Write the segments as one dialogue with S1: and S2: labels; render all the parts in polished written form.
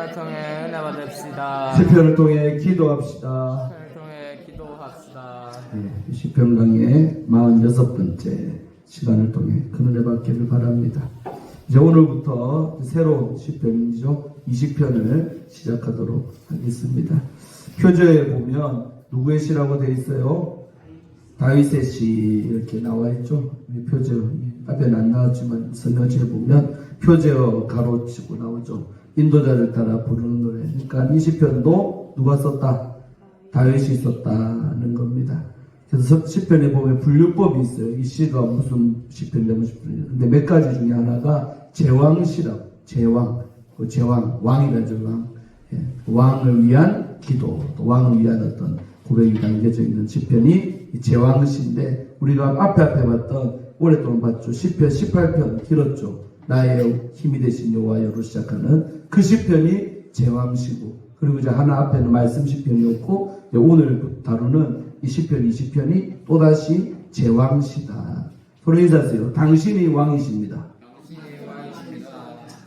S1: 시편을 통해 은혜 받읍시다.
S2: 시편을 통해 기도합시다.
S1: 시편을 통해 기도합시다.
S2: 이 시편 강의 46번째 시간을 통해 그 은혜 받기를 바랍니다. 이제 오늘부터 새로운 시편이죠. 20편을 시작하도록 하겠습니다. 표제에 보면 누구의 시라고 되어 있어요? 다윗의 시 이렇게 나와 있죠. 표제 앞에는 안 나왔지만 성경책에 보면 표제어 가로치고 나오죠. 인도자를 따라 부르는 노래. 그러니까 이 시편도 누가 썼다? 다윗이 썼다는 겁니다. 그래서 시편에 보면 분류법이 있어요. 이 시가 무슨 시편이냐 무슨 시편이냐. 근데 몇 가지 중에 하나가 제왕시라고. 제왕, 왕이라죠. 왕. 예. 왕을 위한 기도, 또 왕을 위한 어떤 고백이 담겨져 있는 시편이 이 제왕시인데, 우리가 앞에 봤던 오랫동안 봤죠. 시편 18편 길었죠. 나의 힘이 되신 여호와여로 시작하는 그 시편이 제왕시고, 그리고 이제 하나 앞에는 말씀 시편이었고, 오늘 다루는 이 시편 20편이 또다시 제왕시다. 서로 인사하세요. 당신이 왕이십니다.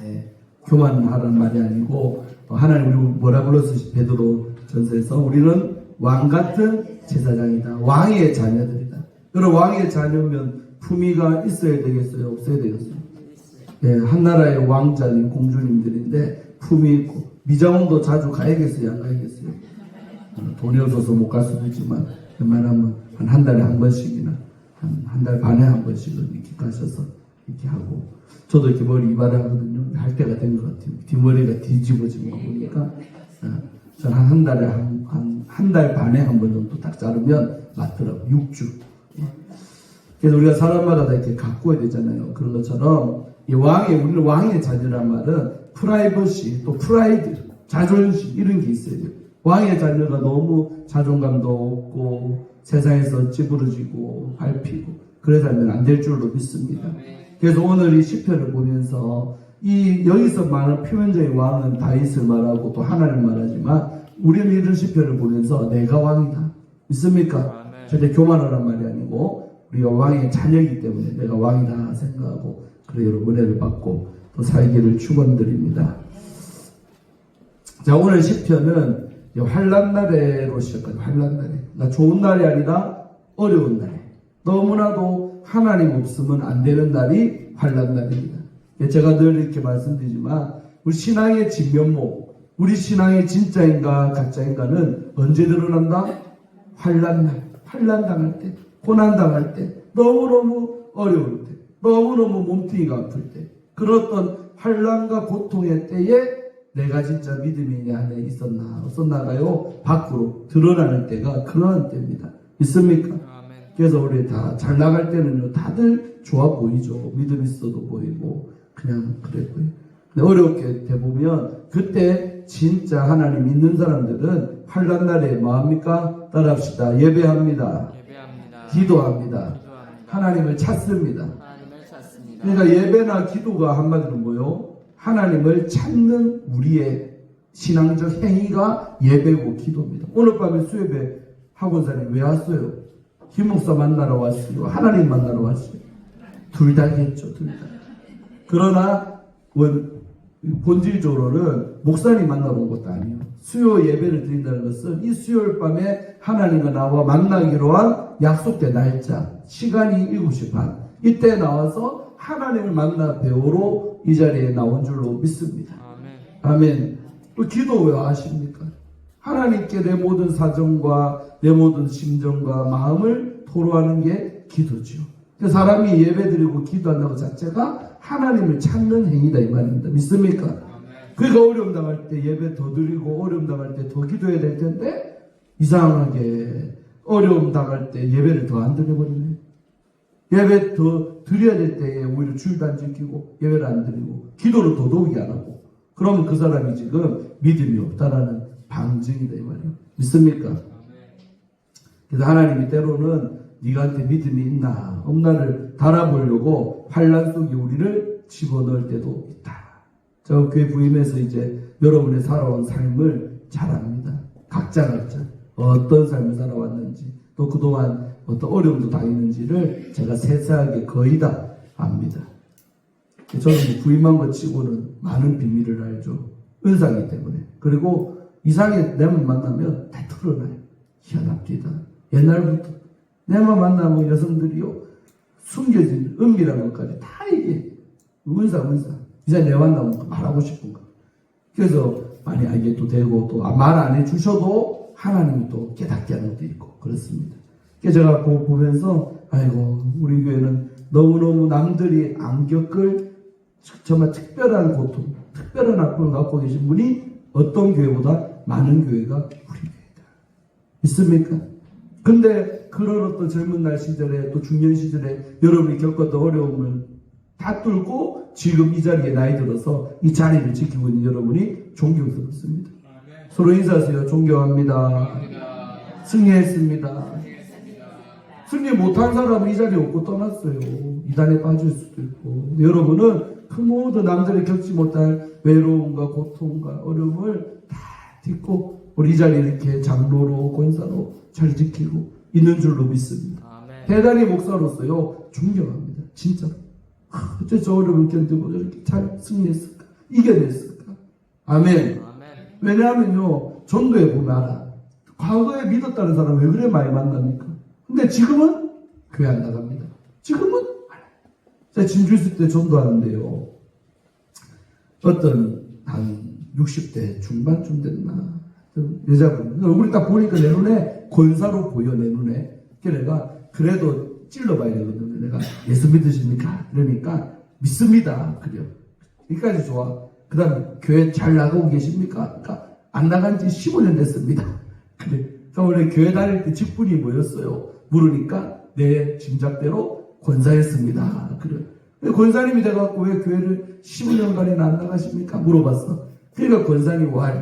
S2: 네, 교만하라는 말이 아니고, 하나님 우리 뭐라 불렀어? 베드로 전서에서 우리는 왕 같은 제사장이다. 왕의 자녀들이다. 여러분, 왕의 자녀면 품위가 있어야 되겠어요? 없어야 되겠어요? 네, 한나라의 왕자님, 공주님들인데 품위 있고, 미장원도 자주 가야겠어요? 안 가야겠어요? 돈이 없어서 못 갈 수도 있지만 웬만하면 한 달에 한 번씩이나 한 달 반에 한 번씩은 이렇게 가셔서 이렇게 하고, 저도 이렇게 머리 이발하거든요. 할 때가 된 것 같아요. 뒷머리가 뒤집어진 거 보니까 저는 한 달에 한 달 반에 한 번 정도 딱 자르면 맞더라고요. 6주. 그래서 우리가 사람마다 다 이렇게 가꿔야 되잖아요. 그런 것처럼 우리는 왕의 자녀란 말은 프라이버시, 또 프라이드, 자존심 이런 게 있어야 돼요. 왕의 자녀가 너무 자존감도 없고 세상에서 찌부러지고 밟히고 그래 살면 안 될 줄로 믿습니다. 그래서 오늘 이 시편을 보면서 여기서 말하는 표면적인 왕은 다윗을 말하고 또 하나님 말하지만, 우리는 이런 시편을 보면서 내가 왕이다. 믿습니까? 절대 교만하란 말이 아니고 우리가 왕의 자녀이기 때문에 내가 왕이다 생각하고, 그래 여러분 은혜를 받고 또 살기를 축원드립니다. 자, 오늘 시편은 환난날에로 시작하죠. 환난날에. 그러니까 좋은 날이 아니라 어려운 날에. 너무나도 하나님 없으면 안 되는 날이 환난날입니다. 제가 늘 이렇게 말씀드리지만, 우리 신앙의 진면목, 우리 신앙의 진짜인가 가짜인가는 언제 드러난다? 환난날. 환난당할 때, 고난당할 때, 너무너무 어려울 때, 너무너무 몸뚱이가 아플 때, 그런 어떤 환난과 고통의 때에 내가 진짜 믿음이 내 안에 있었나 없었나가요? 밖으로 드러나는 때가 그러한 때입니다. 있습니까? 아멘. 그래서 우리 다 잘 나갈 때는요, 다들 좋아 보이죠. 믿음 있어도 보이고 그냥 그랬고요. 근데 어렵게 돼보면 그때 진짜 하나님 믿는 사람들은 환난 날에 뭐합니까? 따라합시다. 예배합니다. 기도합니다. 하나님을 찾습니다. 그러니까 예배나 기도가 한마디로 뭐요? 하나님을 찾는 우리의 신앙적 행위가 예배고 기도입니다. 오늘 밤에 수요예배 학원사님 왜 왔어요? 김 목사 만나러 왔어요? 하나님 만나러 왔어요? 둘 다겠죠. 둘 다. 그러나 본질적으로는 목사님 만나러 온 것도 아니에요. 수요 예배를 드린다는 것은 이 수요일 밤에 하나님과 나와 만나기로 한 약속된 날짜, 시간이 7시 반, 이때 나와서 하나님을 만나 배우러 이 자리에 나온 줄로 믿습니다. 아멘. 또 기도 왜 하십니까? 하나님께 내 모든 사정과 내 모든 심정과 마음을 토로하는 게 기도죠. 사람이 예배드리고 기도한다는 것 자체가 하나님을 찾는 행위다 이 말입니다. 믿습니까? 그러니까 어려움 당할 때 예배 더 드리고 어려움 당할 때 더 기도해야 될 텐데, 이상하게 어려움 당할 때 예배를 더 안 드려버리네. 예배 더 드려야 될 때에 오히려 주일도 안 지키고 예배를 안 드리고 기도를 더더욱이 안 하고, 그러면 그 사람이 지금 믿음이 없다라는 방증이다 이 말이에요. 믿습니까? 그래서 하나님이 때로는 네가한테 믿음이 있나 없나를 달아보려고 환난 속에 우리를 집어넣을 때도 있다. 저 교회 부임해서 이제 여러분의 살아온 삶을 잘 압니다. 각자 어떤 삶을 살아왔는지, 또 그동안 어떤 어려움도 당했는지를 제가 세세하게 거의 다 압니다. 저는 부임한 것 치고는 많은 비밀을 알죠. 은사이기 때문에. 그리고 이상하게 내만 만나면 다 털어놔요. 희한합니다. 옛날부터 내만 만나면 여성들이요, 숨겨진 은밀한 것까지 다 이게 은사. 이제 내 만나면 말하고 싶은 거. 그래서 많이 알게 또 되고, 또 말 안 해주셔도 하나님이 또 깨닫게 하는 것도 있고, 그렇습니다. 그래서 제가 보면서, 아이고, 우리 교회는 너무너무 남들이 안 겪을 정말 특별한 고통, 특별한 아픔을 갖고 계신 분이 어떤 교회보다 많은 교회가 우리 교회다. 믿습니까? 근데 그런 어떤 젊은 날 시절에, 또 중년 시절에 여러분이 겪었던 어려움을 다 뚫고 지금 이 자리에 나이 들어서 이 자리를 지키고 있는 여러분이 존경스럽습니다. 서로 인사하세요. 존경합니다. 승리했습니다. 승리 못한 사람은 이 자리에 없고 떠났어요. 이단에 빠질 수도 있고. 여러분은 그 모든 남들이 겪지 못할 외로움과 고통과 어려움을 다 딛고 우리 이 자리에 이렇게 장로로 권사로 잘 지키고 있는 줄로 믿습니다. 대단히 목사로서요 존경합니다. 진짜로. 어째 저 어려움을 견디고 저렇게 잘 승리했을까? 이겨냈을까? 아멘. 왜냐하면요, 전도에 보면 알아. 과거에 믿었다는 사람 왜 그래 많이 만납니까? 근데 지금은 교회 안 나갑니다. 지금은 알아. 제가 진주 있을 때 전도하는데요, 어떤 한 60대 중반쯤 됐나 여자분 얼굴이 딱 보니까 내 눈에 권사로 보여. 내 눈에. 그래서 내가 그래도 찔러봐야 되거든요. 내가 예수 믿으십니까? 그러니까 믿습니다. 그래요. 여기까지 좋아. 그 다음에 교회 잘 나가고 계십니까? 그러니까 안 나간 지 15년 됐습니다. 그래. 그러니까 원래 교회 다닐 때 직분이 뭐였어요? 물으니까 내 짐작대로 권사였습니다. 그래. 권사님이 돼갖고 왜 교회를 15년간이나 안 나가십니까? 물어봤어. 그러니까 권사님 와,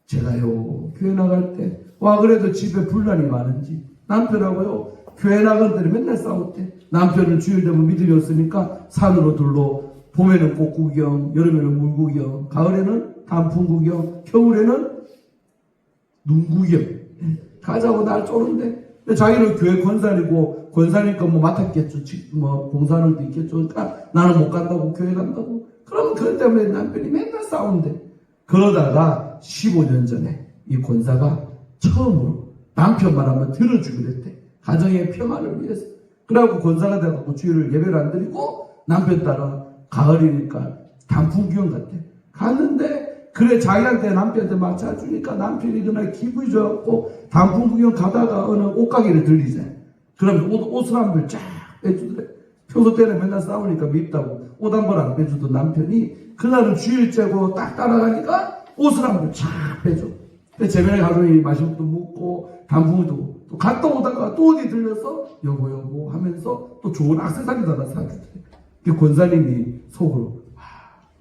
S2: 제가요 교회 나갈 때 와 그래도 집에 분란이 많은지 남편하고요 교회 나간 때는 맨날 싸웠대. 남편은 주일 되면 믿음이 없으니까 산으로 둘러, 봄에는 꽃 구경, 여름에는 물 구경, 가을에는 단풍 구경, 겨울에는 눈 구경. 가자고 날 쪼는데. 근데 자기는 교회 권사니고, 권사니까 뭐 맡았겠죠. 뭐 봉사하는 데 있겠죠. 그러니까 나는 못 간다고, 교회 간다고. 그러면 그것 때문에 남편이 맨날 싸운대. 그러다가 15년 전에 이 권사가 처음으로 남편 말 한번 들어주기로 했대. 가정의 평안을 위해서. 그래갖고 권사가 돼갖고 주일을 예배를 안 드리고 남편 따라 가을이니까 단풍 구경 갔대. 갔는데 그래 자기한테 남편한테 막 잘주니까 남편이 그날 기분이 좋았고 단풍 구경 가다가 어느 옷가게를 들리자. 그러면 옷을 한 벌 쫙 빼주더래. 평소 때는 맨날 싸우니까 밉다고 옷 한 벌 안 빼주던 남편이 그날은 주일째고 딱 따라가니까 옷을 한 벌 쫙 빼줘. 재면에 가서 맛있는 것도 먹고 단풍도 또 갔다 오다가 또 어디 들려서 여보 하면서 또 좋은 액세서리도 하나 사주더래. 그 권사님이 속으로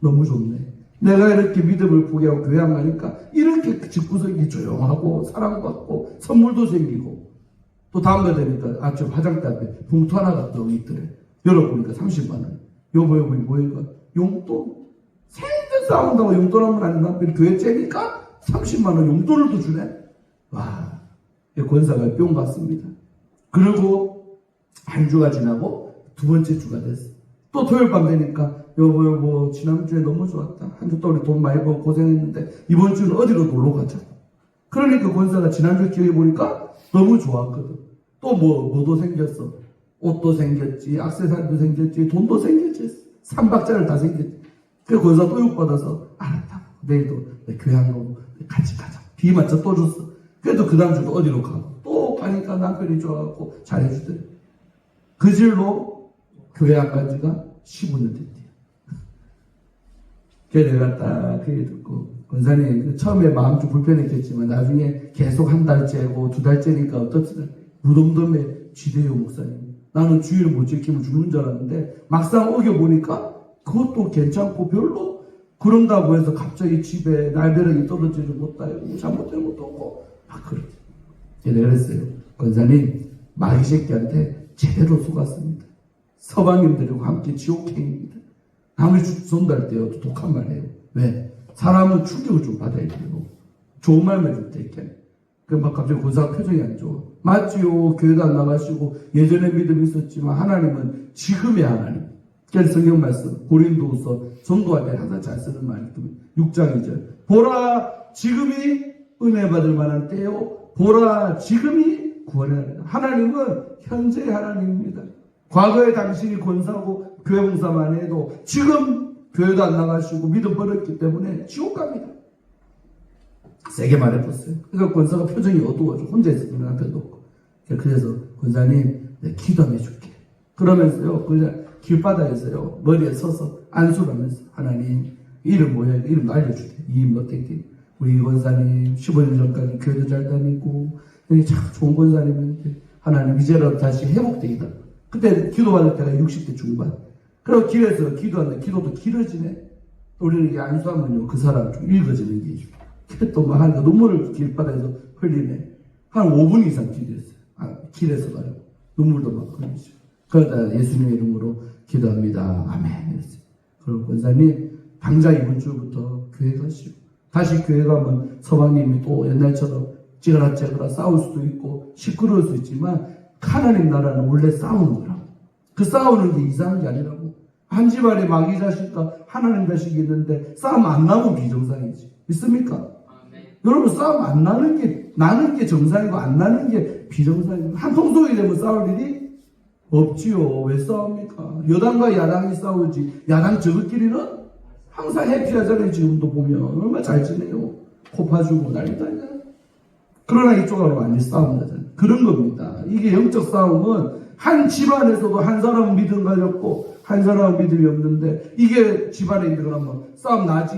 S2: 너무 좋네. 내가 이렇게 믿음을 포기하고 교회 안 가니까 이렇게 집구석이 조용하고 사랑받고 선물도 생기고 또 다음날 되니까 아침 화장대 앞에 봉투 하나 갖다 오고 있더래. 열어보니까 30만 원. 여보 뭐인가? 용돈? 생전 싸운다고 용돈 한번 안 남편 교회 째니까 30만 원 용돈을 또 주네. 와, 권사가 뿅 갔습니다. 그리고 한 주가 지나고 두 번째 주가 됐어. 또 토요일 밤 되니까 여보 지난주에 너무 좋았다. 한 주 동안 돈 많이 벌고 고생했는데 이번 주는 어디로 놀러 가자. 그러니까 권사가 지난주 기억해 보니까 너무 좋았거든. 또 뭐도 생겼어. 옷도 생겼지, 액세서리도 생겼지, 돈도 생겼지. 3박자를 다 생겼지. 그래서 권사 또 욕받아서 알았다고. 내일도 교회 안 가고 같이 가자. 비 맞춰 또 줬어. 그래도 그 다음 주도 어디로 가고 또 가니까 남편이 좋아갖고 잘해주더래. 그 질로 교회 안 간 지가 15년 됐대요. 그래서 내가 딱 그 얘기 듣고 권사님 처음에 마음 좀 불편했겠지만 나중에 계속 한 달째고 두 달째니까 어떻든 무덤덤에 지대요 목사님. 나는 주일을 못 지키면 죽는 줄 알았는데 막상 어겨보니까 그것도 괜찮고 별로 그런다고 해서 갑자기 집에 날벼락이 떨어지지 못하고 잘못된 것도 없고 막 그래. 내가 그랬어요. 권사님 마귀 새끼한테 제대로 속았습니다. 서방님들과 함께 지옥행입니다. 아무리 전도할 때요 독한 말 해요. 왜? 사람은 충격을 좀 받아야 돼요. 좋은 말만 줄 때 이렇게. 막 갑자기 권사가 표정이 안 좋아. 맞지요. 교회도 안 나가시고 예전에 믿음이 있었지만 하나님은 지금의 하나님. 그래서 성경 말씀 고린도후서 전도할 때 항상 잘 쓰는 말씀 6장 2절 보라 지금이 은혜 받을 만한 때요 보라 지금이 구원의 날이다. 하나님은 현재의 하나님입니다. 과거에 당신이 권사하고 교회 봉사만 해도 지금 교회도 안 나가시고 믿음 버렸기 때문에 지옥 갑니다. 세게 말해봤어요. 그러니까 권사가 표정이 어두워져. 혼자 있으면 남편도 없고. 그래서 권사님 내가 기도하면 해줄게. 그러면서요. 그냥 길바닥에서요. 머리에 서서 안수를 하면서 하나님 이름 뭐야? 이름도 알려줄게. 이임노땡땡. 우리 권사님 15년 전까지 교회도 잘 다니고 참 좋은 권사님인데 하나님 이제라도 다시 회복되기다. 그때 기도받을 때가 60대 중반. 그리고 길에서 기도하는데 기도도 길어지네. 우리는 이게 안수하면요. 그 사람 좀 읽어지는 게 있죠. 또 막 하니까 눈물을 길바닥에서 흘리네. 한 5분 이상 기도했어요. 길에서 말이고. 눈물도 막 흘리죠. 그러다 예수님의 이름으로 기도합니다. 아멘. 이랬어요. 그리고 권사님, 당장 이번 주부터 교회 가시고. 다시 교회 가면 서방님이 또 옛날처럼 찌그라찌그라 싸울 수도 있고 시끄러울 수 있지만 하나님 나라는 원래 싸우는 거라고. 그 싸우는 게 이상한 게 아니라고. 한 집안에 마귀 자식과 하나님 자식이 있는데 싸움 안 나면 비정상이지. 믿습니까? 여러분 싸움 안 나는 게 정상이고 안 나는 게 비정상이고 한 통속이 되면 싸울 일이 없지요. 왜 싸웁니까? 여당과 야당이 싸우지 야당 저것끼리는 항상 해피하잖아요. 지금도 보면 얼마나 잘 지내요. 코 파주고 난리도 아니야. 그러나 이쪽하고 완전히 싸움 나잖아요. 그런 겁니다. 이게 영적 싸움은 한 집안에서도 한 사람은 믿음 가졌고 한 사람은 믿음이 없는데 이게 집안에 있는 거라면 싸움 나지.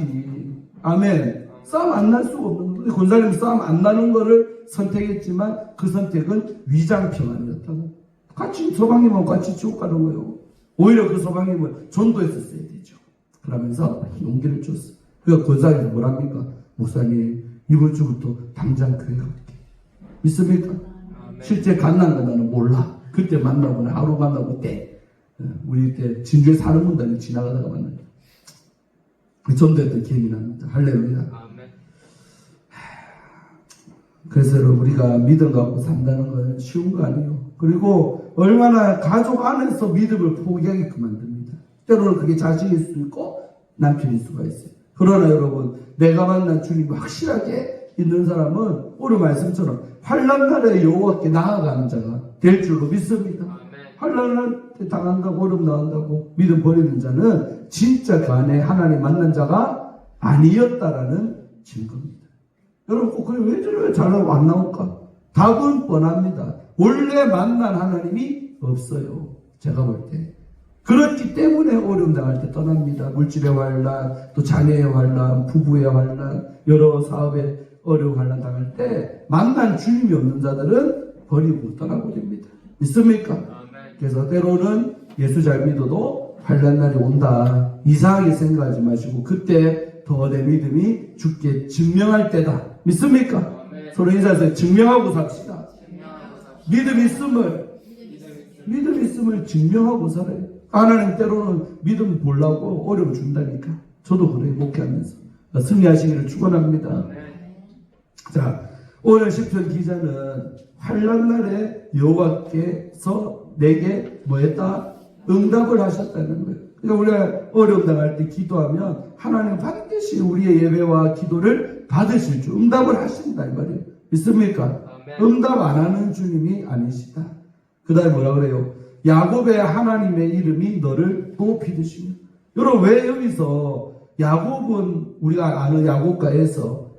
S2: 아멘. 싸움 안 날 수가 없는 거예요. 권사님 싸움 안 나는 거를 선택했지만 그 선택은 위장평안이었다고. 같이 서방님하고 같이 지옥 가는 거예요. 오히려 그 서방님은 전도했었어야 되죠. 그러면서 용기를 줬어. 그러니까 권사님이 뭐랍니까? 목사님 이번 주부터 당장 교회 갈게. 믿습니까? 실제 갔는가 나는 몰라. 그때 만나고는 하루 만나고 때 우리 때 진주에 사는 분들이 지나가다가 만나요. 전도했던 기억이 납니다. 할렐루야. 그래서 우리가 믿음 갖고 산다는 건 쉬운 거 아니에요. 그리고 얼마나 가족 안에서 믿음을 포기하게끔 만듭니다. 때로는 그게 자식일 수 있고 남편일 수가 있어요. 그러나 여러분 내가 만난 주님이 확실하게 있는 사람은 오늘 말씀처럼 환난 날에 여호와께 나아가는 자가 될 줄로 믿습니다. 환난을 당한다고 어려움 나온다고 믿음 버리는 자는 진짜 그 안에 하나님 만난 자가 아니었다라는 증거입니다. 여러분 꼭 그래 왜 저래 잘나고 안 나올까? 답은 뻔합니다. 원래 만난 하나님이 없어요. 제가 볼 때. 그렇기 때문에 어려움 당할 때 떠납니다. 물질의 환난, 또 자녀의 환난, 부부의 환난, 여러 사업에 어려움 환난 당할 때 만난 주님이 없는 자들은 버리고 떠나고 됩니다. 믿습니까? 그래서 때로는 예수 잘 믿어도 환난 날이 온다. 이상하게 생각하지 마시고 그때 더 내 믿음이 주께 증명할 때다. 믿습니까? 서로 인사해서 증명하고 삽시다. 믿음 있음을 증명하고 살아요. 하나님 때로는 믿음 보려고 어려움 준다니까. 저도 그래요. 목회하면서. 승리하시기를 축원합니다. 자, 오늘 시편 기자는 환난 날에 여호와께서 내게 뭐 했다? 응답을 하셨다는 거예요. 그러니까 우리가 어려움 당할 때 기도하면 하나님 반드시 우리의 예배와 기도를 받으실 줄 응답을 하신다 이 말이에요. 믿습니까? 응답 안 하는 주님이 아니시다. 그 다음에 뭐라 그래요? 야곱의 하나님의 이름이 너를 높이 드시며. 여러분 왜 여기서 야곱은 우리가 아는 야곱가에서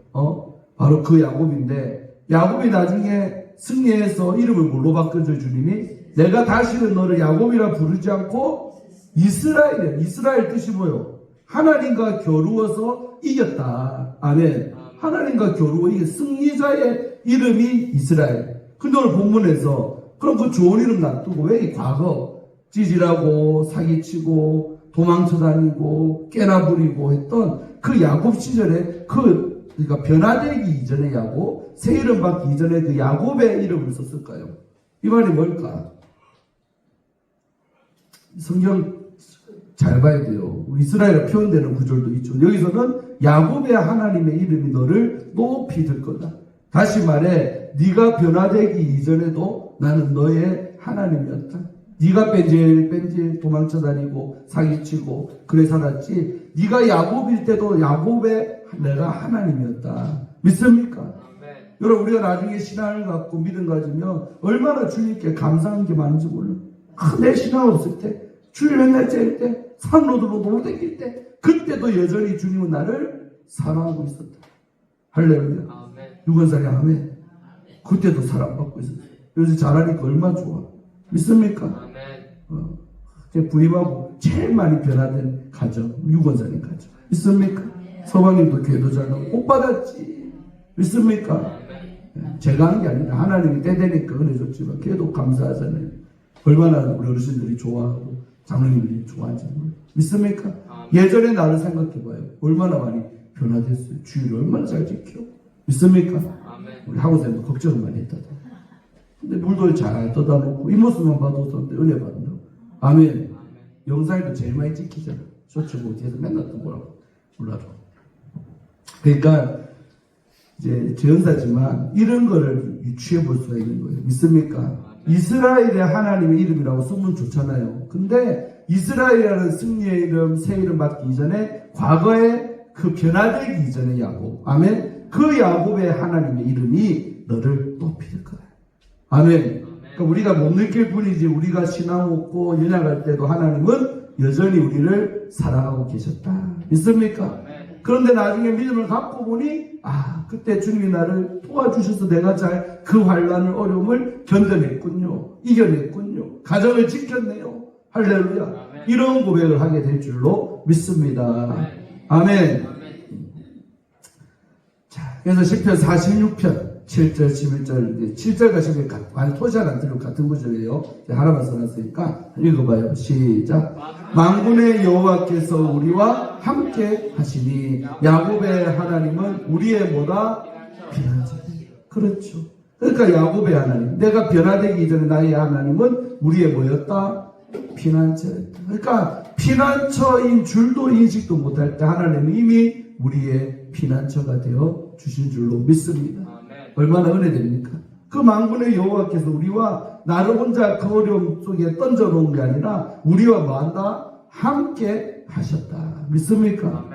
S2: 바로 그 야곱인데 야곱이 나중에 승리해서 이름을 뭘로 바꿔줘 주님이? 내가 다시는 너를 야곱이라 부르지 않고 이스라엘이야. 이스라엘 뜻이 뭐예요? 하나님과 겨루어서 이겼다. 아멘. 하나님과 겨루어 이게 승리자의 이름이 이스라엘. 근데 오늘 본문에서 그럼 그 좋은 이름 놔두고 왜 이 과거 찌질하고 사기치고 도망쳐 다니고 깨나 부리고 했던 그 야곱 시절에 그러니까 변화되기 이전의 야곱, 새 이름 받기 이전에 그 야곱의 이름을 썼을까요? 이 말이 뭘까? 성경 잘 봐야 돼요. 이스라엘에 표현되는 구절도 있죠. 여기서는 야곱의 하나님의 이름이 너를 높이 들 거다. 다시 말해 네가 변화되기 이전에도 나는 너의 하나님이었다. 네가 뺀질뺀질 도망쳐 다니고 사기치고 그래 살았지. 네가 야곱일 때도 야곱의 내가 하나님이었다. 믿습니까? 여러분 우리가 나중에 신앙을 갖고 믿음 가지면 얼마나 주님께 감사한 게 많은지 몰라. 내 신앙 없을 때 주일 맨날 째릴 때 산로드로 놀러 다닐 때 그때도 여전히 주님은 나를 사랑하고 있었다. 할렐루야. 유건사리 아멘. 그때도 사랑받고 있었어요. 요새 잘하니까 얼마나 좋아. 믿습니까? 제 부임하고 제일 많이 변화된 가정 유건사님 가정. 믿습니까? 서방님도 교회도 잘 나오고 복 받았지. 믿습니까? 제가 한 게 아니라 하나님이 때 되니까 은혜 줬지만 걔도 감사하잖아요. 얼마나 우리 어르신들이 좋아하고 장로님들이 좋아하지. 믿습니까? 예전에 나를 생각해봐요. 얼마나 많이 변화됐어요. 주일을 얼마나 잘 지켜. 믿습니까? 우리 학원생도 걱정을 많이 했다다. 근데 물도 잘 떠다 놓고 이 모습만 봐도 은혜 받는다고. 아멘. 영상에도 제일 많이 찍히잖아. 쇼츠 뭐 뒤에서 맨날 또 뭐라고 몰라도. 그러니까 이제 제언사지만 이런 거를 유추해 볼 수가 있는 거예요. 믿습니까? 이스라엘의 하나님의 이름이라고 소문 좋잖아요. 근데 이스라엘이라는 승리의 이름, 새 이름 받기 이전에 과거에 그 변화되기 이전에 야곱. 아멘. 그 야곱의 하나님의 이름이 너를 높일 거야. 아멘. 그러니까 우리가 못 느낄 뿐이지 우리가 신앙 없고 연약할 때도 하나님은 여전히 우리를 사랑하고 계셨다. 믿습니까? 그런데 나중에 믿음을 갖고 보니 그때 주님이 나를 도와주셔서 내가 잘 그 환난을 어려움을 견뎌냈군요. 이겨냈군요. 가정을 지켰네요. 할렐루야. 이런 고백을 하게 될 줄로 믿습니다. 아멘. 자, 그래서 시편 46편 7절 11절 7절과 11절 많이 토시 안 들고 같은 구절이에요. 하나만 써놨으니까 읽어봐요. 시작. 만군의 여호와께서 우리와 함께 하시니 야곱의 하나님은 우리의 뭐다? 피난처. 그렇죠. 그러니까 야곱의 하나님, 내가 변화되기 이전에 나의 하나님은 우리의 뭐였다? 피난처였다. 그러니까 피난처인 줄도 인식도 못할 때 하나님은 이미 우리의 피난처가 되어 주신 줄로 믿습니다. 얼마나 은혜됩니까? 그 만군의 여호와께서 우리와 나를 혼자 그 어려움 속에 던져놓은 게 아니라 우리와 뭐한다? 함께 하셨다. 믿습니까?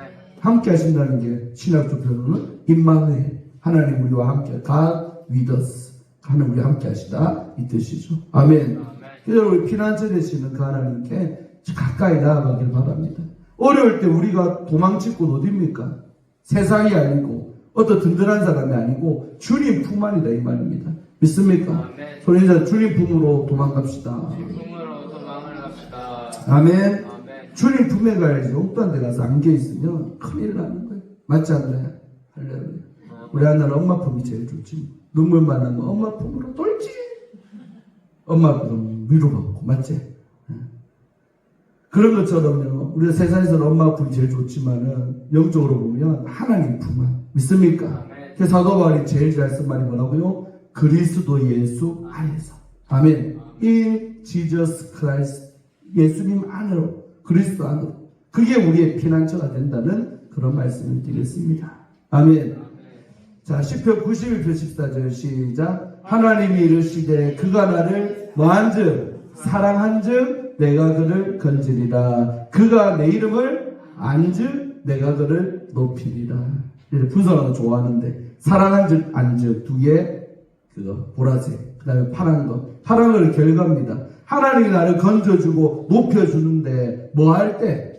S2: 함께 하신다는 게 신학적 표현은 임마누엘, 하나님 우리와 함께 God with us, 하나님 우리와 함께 하시다 이 뜻이죠. 아멘. 그래서 우리 피난처 되시는 그 하나님께 가까이 나아가길 바랍니다. 어려울 때 우리가 도망칠 곳 어디입니까? 세상이 아니고 어떤 든든한 사람이 아니고 주님 품 안이다 이 말입니다. 믿습니까? 손인자 주님 품으로 도망갑시다. 아멘. 주님 품에 가야지. 옥도한 데 가서 안겨 있으면 큰일 나는 거예요. 맞지 않나요? 할렐루야. 우리 하나는 엄마 품이 제일 좋지. 눈물만 나면 엄마 품으로 돌지. 엄마 품 위로받고 맞지? 그런 것처럼요. 우리가 세상에서는 엄마 품이 제일 좋지만은 영적으로 보면 하나님 품 안. 믿습니까? 그래서 사도 바울이 제일 잘 쓴 말이 뭐라고요? 그리스도 예수 안에서. 아멘. In Jesus Christ. 예수님 안으로. 그리스도 안으로. 그게 우리의 피난처가 된다는 그런 말씀을 드리겠습니다. 아멘. 자, 시편 91편 14절 시작. 하나님이 이르시되 그가 나를 뭐한즉 사랑한즉 내가 그를 건지리라. 그가 내 이름을 안즉 내가 그를 높이리라. 분석하는 거 좋아하는데 사랑한즉 안즉 두 개 그거 보라색 그 다음에 파란 거 파란 걸 결과입니다. 하나님이 나를 건져주고 높여주는데 뭐 할 때?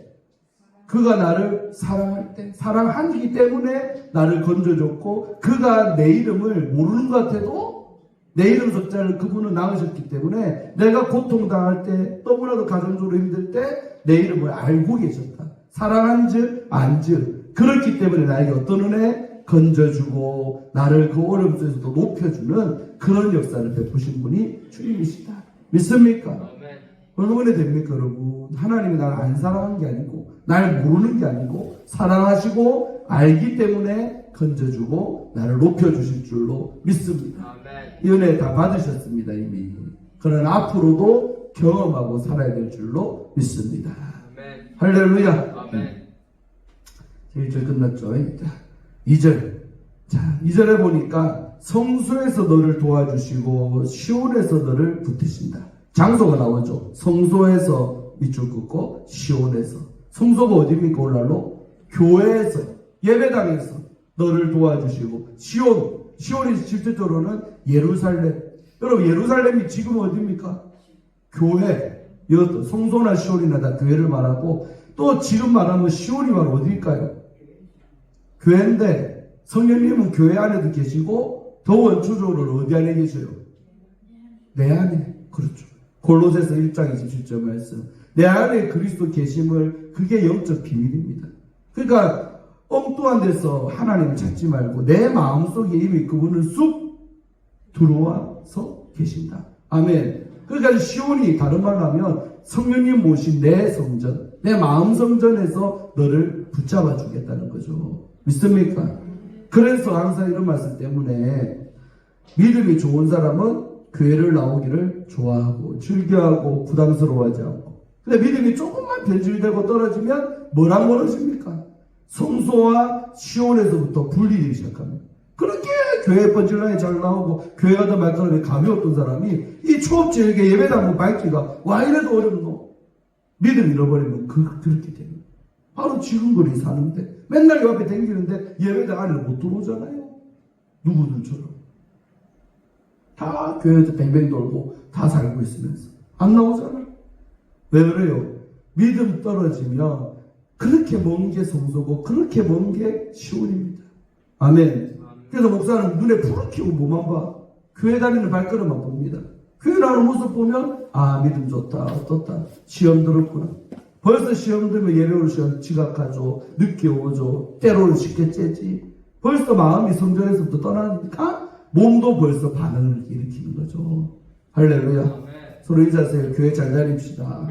S2: 그가 나를 사랑할 때 사랑하기 때문에 나를 건져줬고 그가 내 이름을 모르는 것 같아도 내 이름 석자를 그분은 낳으셨기 때문에 내가 고통당할 때 너무나도 가정적으로 힘들 때 내 이름을 알고 계셨다. 사랑한즉 안즉 그렇기 때문에 나에게 어떤 은혜? 건져주고 나를 그 어려움 속에서도 높여주는 그런 역사를 베푸신 분이 주님이시다. 믿습니까? 얼마나 은혜 됩니까 여러분? 하나님이 나를 안 사랑한 게 아니고 날 모르는 게 아니고 사랑하시고 알기 때문에 건져주고 나를 높여주실 줄로 믿습니다. 이 은혜 다 받으셨습니다 이미. 그러나 앞으로도 경험하고 살아야 될 줄로 믿습니다. 할렐루야. 1절 끝났죠. 2절. 자, 2절에 보니까 성소에서 너를 도와주시고 시온에서 너를 붙드신다. 장소가 나오죠. 성소에서 밑줄 긋고 시온에서. 성소가 어디입니까? 오늘날로? 교회에서, 예배당에서 너를 도와주시고, 시온이 실질적으로는 예루살렘. 여러분, 예루살렘이 지금 어디입니까? 교회. 이것도 성소나 시온이나 다 교회를 말하고, 또 지금 말하면 시온이 바로 어디일까요? 교회인데, 성령님은 교회 안에도 계시고, 더 원초적으로는 어디 안에 계셔요? 내 안에. 그렇죠. 골로새서 1장 27절 말씀. 내 안에 그리스도 계심을, 그게 영적 비밀입니다. 그러니까 엉뚱한 데서 하나님을 찾지 말고 내 마음속에 이미 그분은 쑥 들어와서 계신다. 아멘. 그러니까 시온이 다른 말로 하면 성령님 모신 내 성전, 내 마음 성전에서 너를 붙잡아 주겠다는 거죠. 믿습니까? 그래서 항상 이런 말씀 때문에 믿음이 좋은 사람은 교회를 나오기를 좋아하고 즐겨하고 부담스러워하지 않고, 근데 믿음이 조금만 변질되고 떨어지면 뭐랑 멀어집니까? 성소와 시온에서부터 분리되기 시작합니다. 그렇게 교회 번질나게 잘 나오고 교회 가다 말처럼 가벼웠던 사람이 이 초업지역에 예배당 밝기가 와 이래도 어렵노? 믿음 잃어버리면 그렇게 됩니다. 바로 지금 거리 사는데 맨날 요 앞에 댕기는데 예배당 안에 못 들어오잖아요. 누구들처럼. 다 교회에서 뱅뱅 돌고 다 살고 있으면서 안 나오잖아. 왜 그래요? 믿음 떨어지면 그렇게 먼 게 성소고 그렇게 먼 게 시온입니다. 아멘. 그래서 목사는 눈에 불을 켜고 뭐만 봐? 교회 다니는 발걸음만 봅니다. 교회 나오는 모습 보면 아 믿음 좋다 어떻다 시험 들었구나. 벌써 시험 들면 예배 올 시험 지각하죠. 늦게 오죠. 때로는 쉽게 째지. 벌써 마음이 성전에서부터 떠나니까 몸도 벌써 반응을 일으키는 거죠. 할렐루야. 서로 인사하세요. 교회 잘 다닙시다.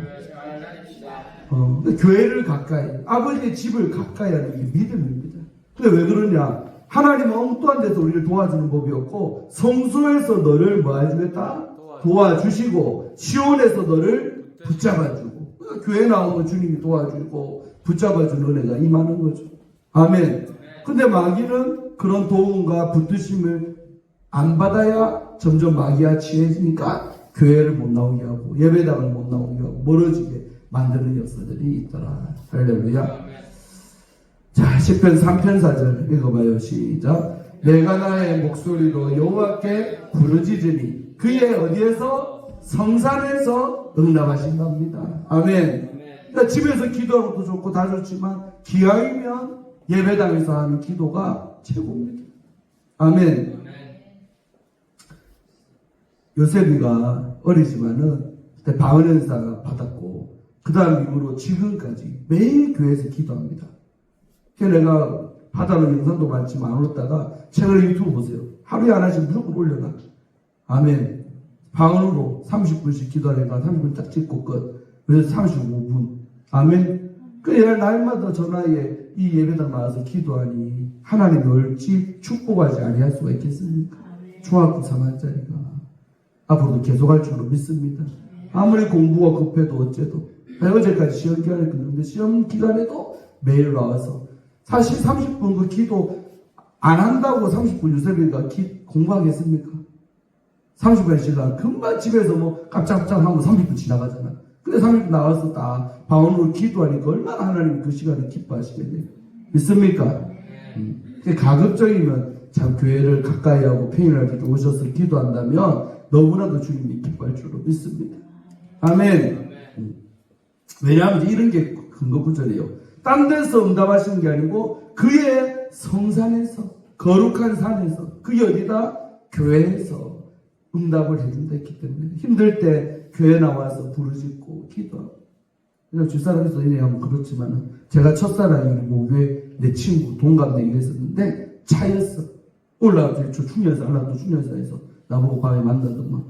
S2: 교회를 가까이, 아버지의 집을 가까이 하는 게 믿음입니다. 근데 왜 그러냐? 하나님은 엉뚱한 데서 우리를 도와주는 법이 없고, 성소에서 너를 뭐 해주겠다? 도와주시고, 시온에서 너를 붙잡아주고, 그러니까 교회 나오면 주님이 도와주고, 붙잡아주는 은혜가 임하는 거죠. 아멘. 근데 마귀는 그런 도움과 붙드심을 안 받아야 점점 마귀와 친해지니까 교회를 못 나오게 하고, 예배당을 못 나오게 하고, 멀어지게 만드는 역사들이 있더라. 할렐루야. 자, 시편 3편 4절 읽어봐요. 시작. 내가 나의 목소리로 여호와께 부르짖으니 그의 어디에서? 성산에서 응답하신답니다. 아멘. 그러니까 집에서 기도하는 것도 좋고 다 좋지만 기왕이면 예배당에서 하는 기도가 최고입니다. 아멘. 요셉이가 어리지만은 그때 바은현사가 받았고 그 다음 이후로 지금까지 매일 교회에서 기도합니다. 그래서 내가 받아놓은 영상도 많지만 안 올렸다가 최근에 유튜브 보세요. 하루에 하나씩 무조건 올려놔. 아멘. 방언으로 30분씩 기도하니까 30분 딱 찍고 끝. 그래서 35분. 아멘. 그래 날마다 전화에 이 예배당 나와서 기도하니 하나님이 얼지 축복하지 아니할 수가 있겠습니까? 중학교 3학년짜리가 앞으로도 계속할 줄로 믿습니다. 아무리 공부가 급해도 어째도 어제까지 시험 기간에 끝났는데 시험 기간에도 매일 나와서 사실 30분 그 기도 안 한다고 30분 유세비가 공부하겠습니까? 30분 시간 금방 집에서 뭐 깜짝깜짝 하면 30분 지나가잖아. 근데 30분 나와서 딱 방언으로 기도하니까 얼마나 하나님 그 시간을 기뻐하시겠네요. 믿습니까? 가급적이면 참 교회를 가까이 하고 평일날 오셔서 기도한다면 너무나도 주님이 기뻐할 줄로 믿습니다. 아멘. 왜냐하면 이런 게 근거 구절이에요. 딴 데서 응답하시는 게 아니고 그의 성산에서 거룩한 산에서 그게 어디다? 교회에서 응답을 해준다 했기 때문에 힘들 때 교회 나와서 부르짖고 기도하고. 그래서 주사람에서 얘기하면 그렇지만 제가 첫사랑이고 왜 내 친구 동갑내 이랬었는데 차였어. 올라가서 저 충년사 한라도 충년사에서 나보고 밤에 만나더만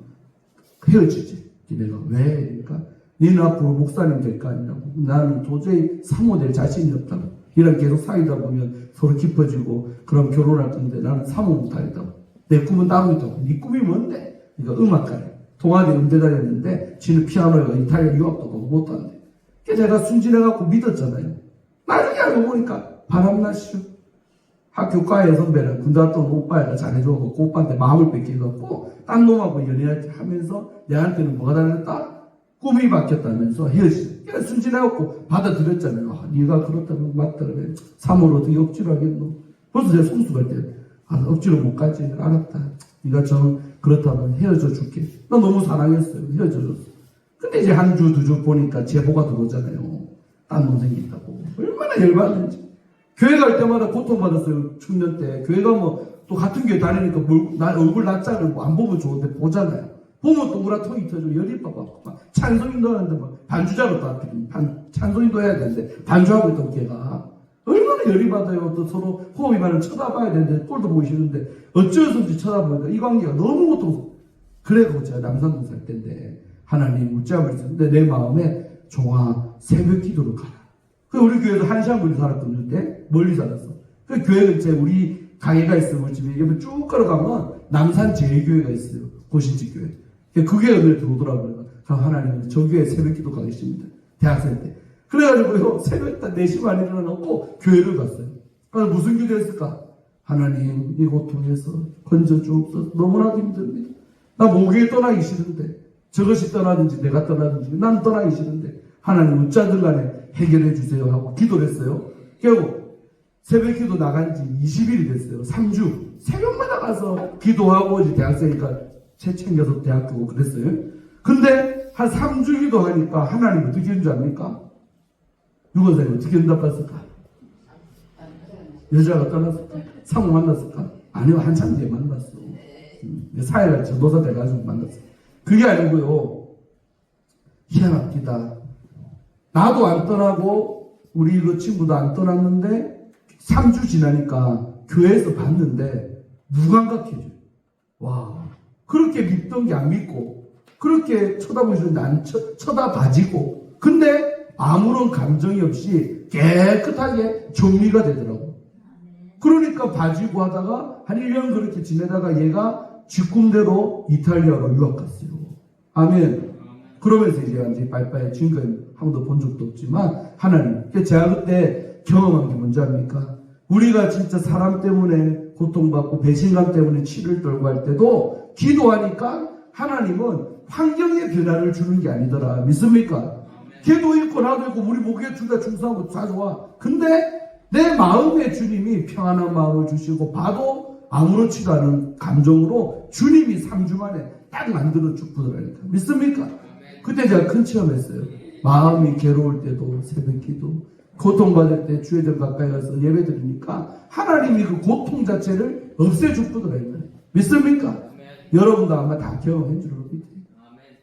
S2: 헤어지지. 내가 왜? 그러니까 니는 앞으로 목사님 될 거 아니냐고. 나는 도저히 사모될 자신이 없다고. 이랑 계속 사귀다 보면 서로 깊어지고 그럼 결혼할 건데 나는 사모 못하겠다고. 내 꿈은 따로 있다고. 네 꿈이 뭔데? 그러니까 음악가래. 동아대 음대 다녔는데 지는 피아노가 이탈리아 유학도 가고 못 한대. 그래서 제가 순진해갖고 믿었잖아요. 나중에 알고 보니까 바람나시오. 학교과의 선배는 군대 갔다 온 오빠가 잘해줘갖고 그 오빠한테 마음을 뺏겨갖고 딴 놈하고 연애하면서 얘한테는 뭐가 다르다? 꿈이 바뀌었다면서 헤어지죠. 순진해갖고 받아들였잖아요. 아, 네가 그렇다면 맞다 그래. 3월 어떻게 억지로 하겠노? 벌써 제가 송수갈 때 억지로 못 가지. 알았다. 네가 그렇다면 헤어져 줄게. 나 너무 사랑했어요. 헤어져 줬어. 근데 이제 한 주, 두 주 보니까 제보가 들어오잖아요. 딴 놈 생긴다고. 얼마나 열받는지. 교회 갈 때마다 고통받았어요. 청년 때. 교회 가면 또 같은 교회 다니니까 나 얼굴 낯자를 안 보면 좋은데 보잖아요. 보면 또 우라 통이 터지고 열이 빠고 찬송인도 하는데 막 반주자로 또 하거든요. 찬송인도 해야 되는데 반주하고 있던 걔가 얼마나 열이 받아요. 또 서로 호흡이 많으면 쳐다봐야 되는데 꼴도 보기 싫은데 어쩔 수 없이 쳐다보니까 이 관계가 너무 고통스러워. 그래서 제가 남산동 살 때인데 하나님 묻자고 있었는데 내 마음에 종아 새벽 기도를 가라. 그 우리 교회에서 한시한분이 살았거든요. 그때 멀리 살았어. 그 교회 근처에 우리 가게가 있어요. 우리 집에 옆에 쭉 걸어가면 남산 제일교회가 있어요. 고신집 교회. 그게 은혜를 들어오더라고요. 그럼 하나님은 저 교회 새벽 기도 가겠습니다. 대학생 때. 그래가지고요, 새벽 4시 반에 일어나고 교회를 갔어요. 그래서 무슨 기도했을까? 하나님, 이 고통에서 건져주옵소서. 너무나도 힘듭니다. 나 모교에 떠나기 싫은데, 저것이 떠나든지 내가 떠나든지, 난 떠나기 싫은데, 하나님 어쩌든 간에 해결해 주세요 하고 기도를 했어요. 결국, 새벽 기도 나간 지 20일이 됐어요. 3주. 새벽마다 가서 기도하고 이제 대학생이니까 책 챙겨서 대학교고 그랬어요. 근데 한 3주 기도하니까 하나님 어떻게 했는지 압니까? 유건사님 어떻게 응답했을까? 여자가 떠났을까? 사모 만났을까? 아니요, 한참 뒤에 만났어. 사회가 전도사 돼가지고 만났어. 그게 아니고요. 희한합니다. 나도 안 떠나고 우리 그 친구도 안 떠났는데 3주 지나니까 교회에서 봤는데 무감각해져요. 와, 그렇게 믿던 게 안 믿고 그렇게 쳐다보시는데 안 쳐다봐지고 근데 아무런 감정이 없이 깨끗하게 정리가 되더라고. 그러니까 봐지고 하다가 한 1년 그렇게 지내다가 얘가 직군대로 이탈리아로 유학 갔어요. 아멘. 그러면서 이제 완전히 빠이빠이 지금까지 한 번도 본 적도 없지만 하나님. 제가 그때 경험한 게 뭔지 압니까? 우리가 진짜 사람 때문에 고통받고 배신감 때문에 치를 떨고 할 때도 기도하니까 하나님은 환경의 변화를 주는 게 아니더라. 믿습니까? 걔도 있고 나도 있고 우리 목에 둘 다 충성하고 다 좋아. 근데 내 마음에 주님이 평안한 마음을 주시고 봐도 아무렇지도 않은 감정으로 주님이 3주 만에 딱 만들어 주더라니까. 믿습니까? 그때 제가 큰 체험했어요. 마음이 괴로울 때도 새벽 기도, 고통받을 때 주의 전 가까이 가서 예배 드리니까 하나님이 그 고통 자체를 없애주더라니까. 믿습니까? 여러분도 아마 다 경험한 줄 믿어요.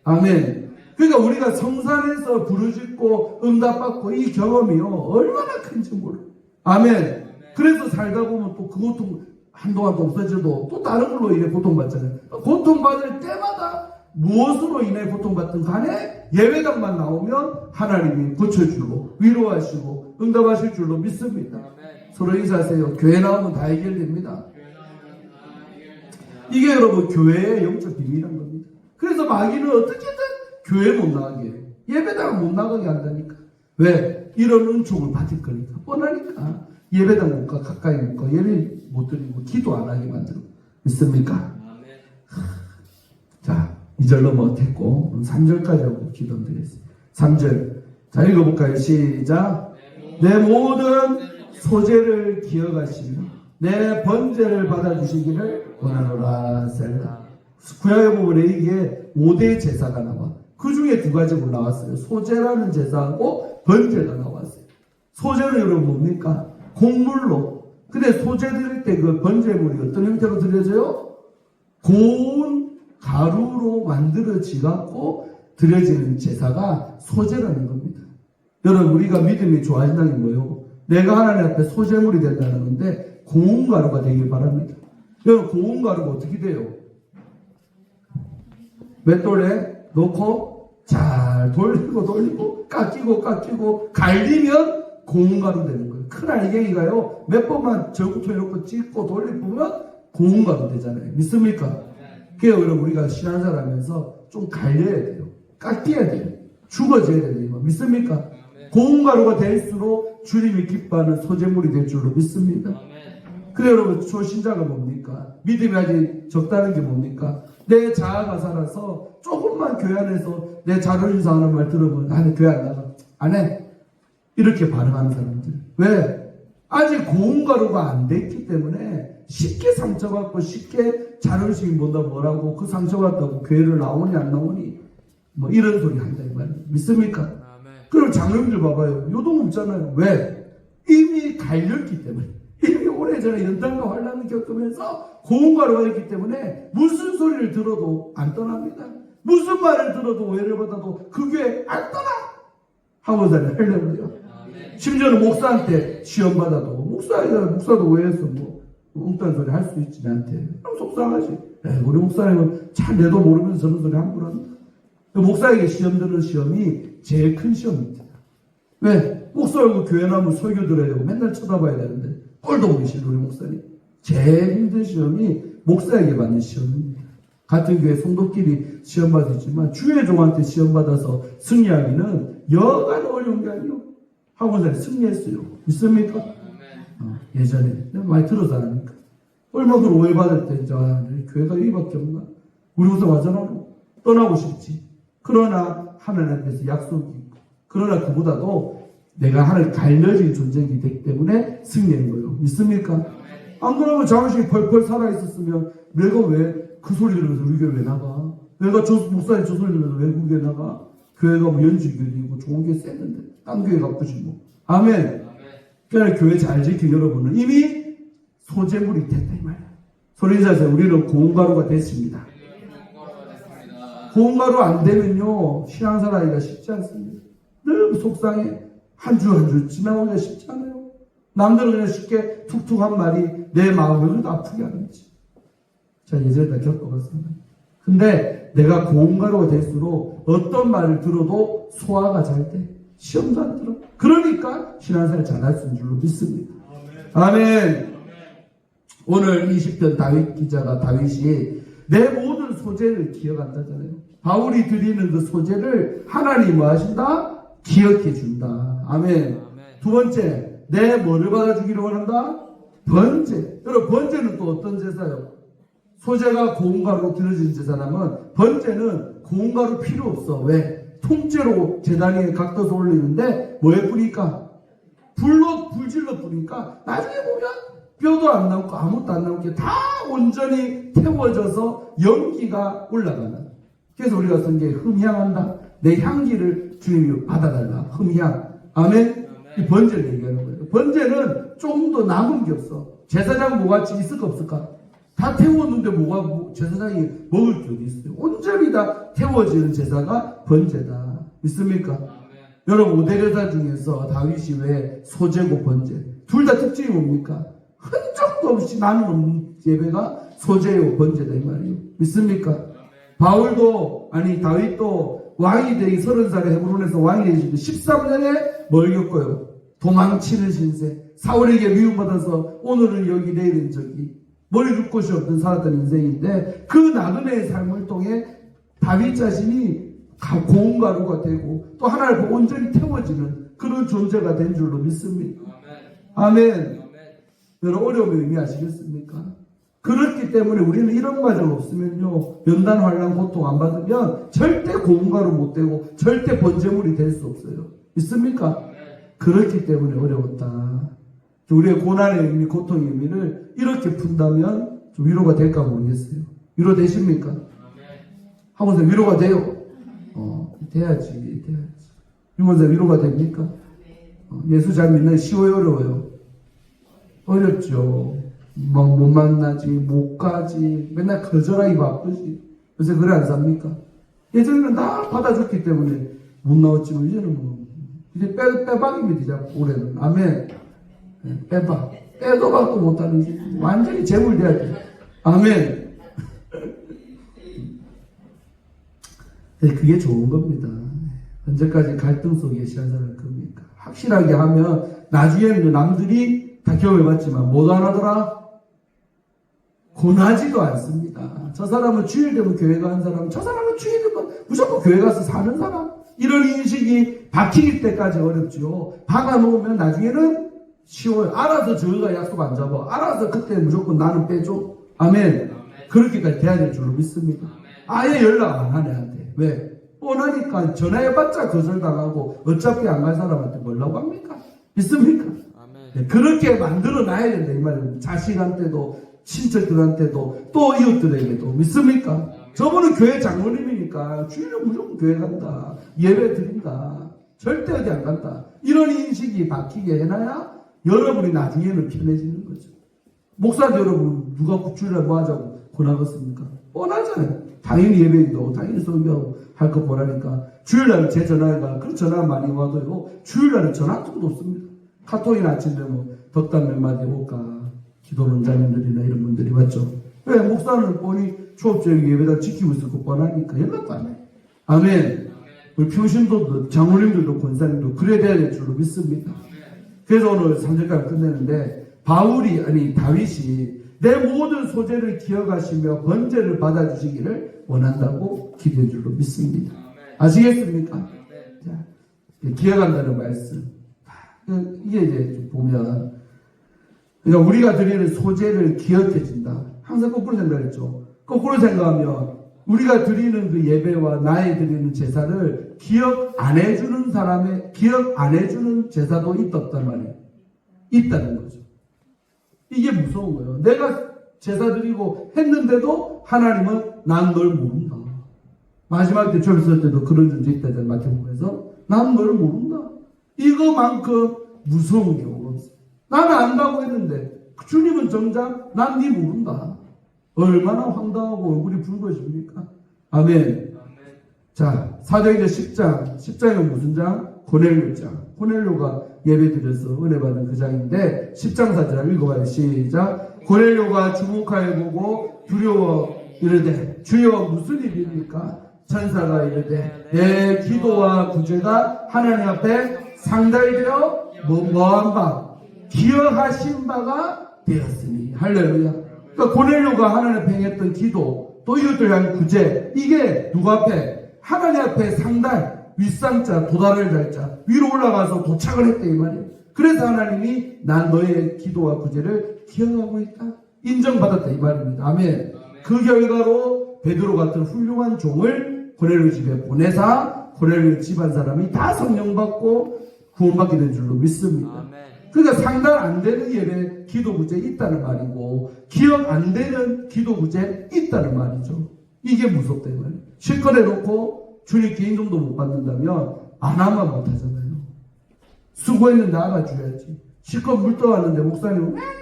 S2: 아멘. 그러니까 우리가 성산에서 부르짖고 응답받고 이 경험이요 얼마나 큰지 몰라요. 아멘. 그래서 살다 보면 또 그 고통 한동안 또 없어져도 또 다른 걸로 인해 고통받잖아요. 고통받을 때마다 무엇으로 인해 고통받든 간에 예배당만 나오면 하나님이 고쳐주고 위로하시고 응답하실 줄로 믿습니다. 서로 인사하세요. 교회 나오면 다 해결됩니다. 이게 여러분 교회의 영적 비밀한 겁니다. 그래서 마귀는 어떻게든 교회 못 나가게 해요. 예배당 못 나가게 한다니까. 왜? 이런 은총을 받을 거니까. 뻔하니까. 예배당 못 가, 가까이 못 가, 예배 못 드리고 기도 안 하게 만들어. 믿습니까? 자, 2절 넘어갔고 3절까지 하고 기도드리겠습니다. 3절. 자, 읽어볼까요? 시작. 내 모든 소재를 기억하시며 내 번제를 받아주시기를 원하노라. 셀라. 구약의 부분에 이게 5대 제사가 나와. 그 중에 2가지가 나왔어요. 소제라는 제사하고 번제가 나왔어요. 소제는 여러분 뭡니까? 곡물로. 근데 소제 드릴 때 그 번제물이 어떤 형태로 드려져요? 고운 가루로 만들어지갖고 드려지는 제사가 소제라는 겁니다. 여러분 우리가 믿음이 좋아진다는 게 뭐예요? 내가 하나님 앞에 소제물이 된다는 건데 고운 가루가 되길 바랍니다. 여러분 고운 가루가 어떻게 돼요? 맷돌에 넣고 잘 돌리고 깎이고 갈리면 고운 가루 되는 거예요. 큰 알갱이가요 몇 번만 저구토에 넣고 찍고 돌리면 고운 가루 되잖아요. 믿습니까? 그래서 여러분 우리가 신앙생활 하면서 좀 갈려야 돼요. 깎여야 돼요. 죽어져야 돼요. 믿습니까? 고운 가루가 될수록 주님이 기뻐하는 소재물이 될 줄로 믿습니다. 그래 여러분 초신자가 뭡니까? 믿음이 아직 적다는 게 뭡니까? 내 자아가 살아서 조금만 교회 안에서 내 자존심 상하는 말 들으면 나는 교회 안 나가. 안 해. 이렇게 반응하는 사람들. 왜? 아직 고운가루가 안 됐기 때문에 쉽게 상처받고 쉽게 자존심이 뭐라고 그 상처받다고 교회를 나오니 안 나오니 뭐 이런 소리 한다 이 말이에요. 믿습니까? 그럼 장로님들 봐봐요. 요동 없잖아요. 왜? 이미 갈렸기 때문에. 이미 오래전에 연단과 환란을 겪으면서 고운가루가 있기 때문에 무슨 소리를 들어도 안 떠납니다. 무슨 말을 들어도 오해를 받아도 그 교회 안 떠나! 하고서는 하려고 해요. 심지어는 목사한테 시험받아도 목사도 오해해서 뭐 웅딴 소리 할 수 있지 나한테. 그럼 속상하지. 우리 목사님은 참 내도 모르면서 저런 소리 함부로 한다. 목사에게 시험 드는 시험이 제일 큰 시험입니다. 왜? 목사 얼굴 교회 나오면 설교 들어야 되고 맨날 쳐다봐야 되는데 꼴도 보기 싫어 우리 목사님. 제일 힘든 시험이 목사에게 받는 시험입니다. 같은 교회 성도끼리 시험 받았지만 주의 종한테 시험 받아서 승리하기는 여간 어려운 게 아니요. 학원사에 승리했어요. 믿습니까? 예전에 내가 많이 들어서 아니까 얼마나 오해받을 때 교회가 여기밖에 없나? 우리 목사 와잖아. 떠나고 싶지. 그러나 하나님 앞에서 약속이 있고 그러나 그보다도 내가 하나님 갈려진 존재이기 되기 때문에 승리한 거예요. 믿습니까? 안 그러면 자존심이 펄펄 살아있었으면 내가 왜 그 소리 들으면서 우리 교회 왜 나가? 내가 목사님 저 소리 들으면서 외국에 나가? 교회가 뭐 연주교회이고 좋은 게 셌는데 딴 교회 가쁘지 뭐. 아멘. 그러니까 교회 잘 지킨 여러분은 이미 소재물이 됐다 이 말이야. 소리 인사하세요. 우리는 고운가루가 됐습니다. 고운가루 안 되면요 신앙생활하기가 쉽지 않습니다. 늘 속상해. 한 주 한 주 지나오기가 쉽지 않아요. 남들은 그냥 쉽게 툭툭 한 말이 내 마음을 아프게 하는지. 자 예전에 다 겪어봤습니다. 근데 내가 고운가루가 될수록 어떤 말을 들어도 소화가 잘 돼. 시험도 안 들어. 그러니까 신앙생활 잘할 수 있는 줄로 믿습니다. 아멘. 오늘 20편 다윗 기자가 다윗이 내 모든 소재를 기억한다잖아요. 바울이 드리는 그 소재를 하나님이 뭐 하신다? 기억해 준다. 아멘. 두 번째, 내 뭐를 받아주기를 원한다? 번제. 여러분 번제는 또 어떤 제사요? 소재가 고운가루로 길어진 제사라면 번제는 고운가루 필요 없어. 왜? 통째로 제단에 각도서 올리는데 뭐에 뿌리니까? 불질러 뿌리니까 나중에 보면 뼈도 안 남고 아무것도 안 남고 다 온전히 태워져서 연기가 올라가는. 그래서 우리가 쓴 게 흠향한다. 내 향기를 주님이 받아달라. 흠향. 아멘? 이 번제를 얘기하는 거예요. 번제는 조금도 남은 게 없어. 제사장 뭐같이 있을까 없을까? 다 태웠는데 제사장이 먹을 게 어디 있어요? 온전히 다 태워지는 제사가 번제다. 믿습니까? 여러분 5대 제사 중에서 다윗이 왜 소제고 번제 둘 다 특징이 뭡니까? 흔적도 없이 나는 없는 예배가 소제요 번제다 이 말이에요. 믿습니까? 다윗도 왕이 되기 30살에 헤브론에서 왕이 되기 13년에 뭘 겪어요? 도망치는 신세. 사울에게 미움받아서 오늘은 여기 내일은 저기 머리 둘 곳이 없던 살았던 인생인데 그 나그네의 삶을 통해 다윗 자신이 고운가루가 되고 또 하나를 온전히 태워지는 그런 존재가 된 줄로 믿습니다. 아멘. 여러분 어려움의 의미 아시겠습니까? 그렇기 때문에 우리는 이런 과정 없으면요 연단 환난 고통 안 받으면 절대 고운가루 못 되고 절대 번제물이 될 수 없어요. 있습니까? 그렇기 때문에 어려웠다. 우리의 고난의 의미, 고통의 의미를 이렇게 푼다면 좀 위로가 될까 모르겠어요. 위로 되십니까? 하고서 위로가 돼요. 돼야지. 유mon사 위로가 됩니까? 예수 잘 믿는 쉬워요, 어려워요? 어렵죠. 막 못 만나지, 못 가지, 맨날 거절하기 바쁘지. 요새 그래 안 삽니까? 예전에는 다 받아줬기 때문에 못 나왔지만 이제는 이제 빼박입니다, 이제 올해는. 아멘. 빼박. 빼도 박도 못하는 완전히 재물돼야 돼. 아멘. 그게 좋은 겁니다. 언제까지 갈등 속에 신앙생활을 겁니까? 확실하게 하면 나중에는 남들이 다 경험해봤지만 못 알아더라? 고나지도 않습니다. 저 사람은 주일 되면 교회 가는 사람, 저 사람은 주일 되면 무조건 교회 가서 사는 사람. 이런 인식이 박힐 때까지 어렵죠. 박아놓으면 나중에는 쉬워요. 알아서 저희가 약속 안 잡아. 알아서 그때 무조건 나는 빼줘. 아멘. 그렇게까지 돼야 될 줄로 믿습니다. 아예 연락 안 하네, 한테. 왜? 뻔하니까 전화해봤자 거절당하고 어차피 안 갈 사람한테 뭐라고 합니까? 믿습니까? 네, 그렇게 만들어 놔야 된다, 이 말이에요. 자식한테도, 친척들한테도, 또 이웃들에게도. 믿습니까? 저분은 교회 장로님이니까 주일에 무조건 교회 간다. 예배 드린다. 절대 어디 안 간다. 이런 인식이 바뀌게 해놔야 여러분이 나중에는 편해지는 거죠. 목사도 여러분, 누가 주일에 뭐 하자고 권하겠습니까? 뻔하잖아요. 당연히 예배인도 당연히 설교하고 할 거 보라니까. 주일날 제 전화가, 그런 전화 많이 와도요, 주일날은 전화 한 통도 없습니다. 카톡이나 아침에 뭐, 덕담 몇 마디 해볼까. 기도 논자님들이나 이런 분들이 왔죠. 왜? 목사는 뻔히 초업적인 예배다 지키고 있을 거 뻔하니까 연락도 안 해. 아멘. 우리 평신도도, 장로님들도, 권사님도 그래야 될 줄로 믿습니다. 그래서 오늘 3절까지 끝내는데, 다윗이 내 모든 소재를 기억하시며 번제를 받아주시기를 원한다고 기도해 줄로 믿습니다. 아시겠습니까? 자, 기억한다는 말씀. 이게 이제 보면, 그러니까 우리가 드리는 소재를 기억해준다. 항상 거꾸로 생각했죠. 거꾸로 생각하면 우리가 드리는 그 예배와 나의 드리는 제사를 기억 안 해주는 제사도 있었단 말이에요. 있다는 거죠. 이게 무서운 거예요. 내가 제사 드리고 했는데도 하나님은 난 널 모른다. 마지막 때 절설 때도 그런 존재 있다잖아요. 마태복음에서. 난 널 모른다. 이거만큼 무서운 경우가 없어요. 나는 안다고 했는데 주님은 정작 난 네 모른다. 얼마나 황당하고 얼굴이 붉어집니까? 아멘. 자, 사도행전 10장은 무슨 장? 고넬료장. 고넬료가 예배드려서 은혜 받은 그 장인데 10장 4절 읽어봐요. 시작. 고넬료가 주목하여 보고 두려워 이르되 주여 무슨 일입니까? 천사가 이르되 내 기도와 구제가 하나님 앞에 상달이 되어 뭐한 바 기여하신 바가 되었으니. 할렐루야. 그러니까 고넬료가 하나님 앞에 행했던 기도, 또 이웃들 향한 구제, 이게 누구 앞에? 하나님 앞에 상달, 윗상자, 도달을 달자, 위로 올라가서 도착을 했대, 이 말이에요. 그래서 하나님이 난 너의 기도와 구제를 기억하고 있다. 인정받았다, 이 말입니다. 아멘. 그 결과로 베드로 같은 훌륭한 종을 고넬료 집에 보내사 고넬료 집안 사람이 다 성령받고 구원받게 된 줄로 믿습니다. 그러니까 상달 안 되는 예배, 기도 구제 있다는 말이고, 기억 안 되는 기도 구제 있다는 말이죠. 이게 무섭다, 이 말이에요. 실컷 해놓고 주님께 인정도 못 받는다면 안 하면 못 하잖아요. 수고했는데 알아줘야지. 실컷 물 떠왔는데 목사님은 맨날